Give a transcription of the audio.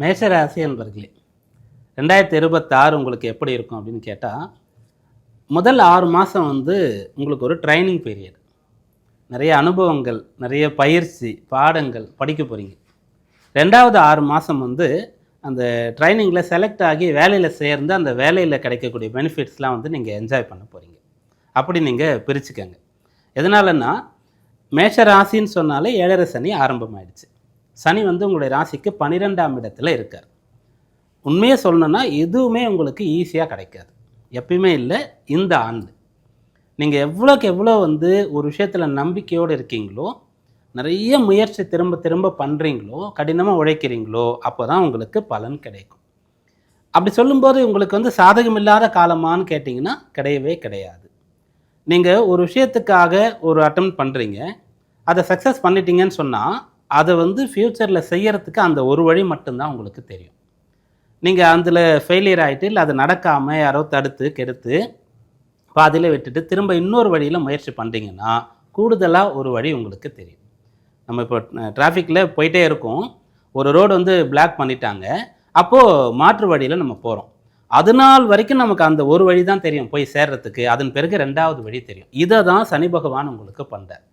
மேஷராசி என்பர்களே, 2026 உங்களுக்கு எப்படி இருக்கும் அப்படின்னு கேட்டால், முதல் 6 மாதம் உங்களுக்கு ஒரு ட்ரைனிங் பீரியட். நிறைய அனுபவங்கள், நிறைய பயிற்சி, பாடங்கள் படிக்க போகிறீங்க. 2வது 6 மாதம் அந்த ட்ரைனிங்கில் செலக்ட் ஆகி வேலையில் சேர்ந்து அந்த வேலையில் கிடைக்கக்கூடிய பெனிஃபிட்ஸ்லாம் நீங்கள் என்ஜாய் பண்ண போகிறீங்க. அப்படி நீங்கள் பிரிச்சுக்கங்க. எதனாலன்னா, மேஷ ராசின்னு சொன்னாலே 7.5 சனி ஆரம்பமாயிடுச்சு. சனி உங்களுடைய ராசிக்கு 12ஆம் இடத்துல இருக்கார். உண்மையை சொல்லணுன்னா எதுவுமே உங்களுக்கு ஈஸியாக கிடைக்காது, எப்பயுமே இல்லை. இந்த ஆண்டு நீங்கள் எவ்வளோக்கு எவ்வளோ ஒரு விஷயத்தில் நம்பிக்கையோடு இருக்கீங்களோ, நிறைய முயற்சி திரும்ப திரும்ப பண்ணுறீங்களோ, கடினமாக உழைக்கிறீங்களோ, அப்போ தான் உங்களுக்கு பலன் கிடைக்கும். அப்படி சொல்லும்போது உங்களுக்கு சாதகம் இல்லாத காலமானு கேட்டிங்கன்னா கிடையவே கிடையாது. நீங்கள் ஒரு விஷயத்துக்காக ஒரு அட்டெம்ப்ட் பண்ணுறீங்க, அதை சக்ஸஸ் பண்ணிட்டீங்கன்னு சொன்னால் அதை ஃப்யூச்சரில் செய்யறதுக்கு அந்த ஒரு வழி மட்டும்தான் உங்களுக்கு தெரியும். நீங்கள் அதில் ஃபெயிலியர் ஆகிட்டு, இல்லை அது நடக்காமல் யாரோ தடுத்து கெடுத்து பாதியில் விட்டுட்டு திரும்ப இன்னொரு வழியில் முயற்சி பண்ணுறீங்கன்னா கூடுதலாக ஒரு வழி உங்களுக்கு தெரியும். நம்ம இப்போ டிராஃபிக்கில் போயிட்டே இருக்கோம், ஒரு ரோடு பிளாக் பண்ணிட்டாங்க, அப்போது மாற்று வழியில் நம்ம போகிறோம். அது நாள் வரைக்கும் நமக்கு அந்த ஒரு வழி தான் தெரியும் போய் சேர்றதுக்கு. அதன் பிறகு 2வது வழி தெரியும். இதை தான் சனி பகவான் உங்களுக்கு பண்ணுறார்.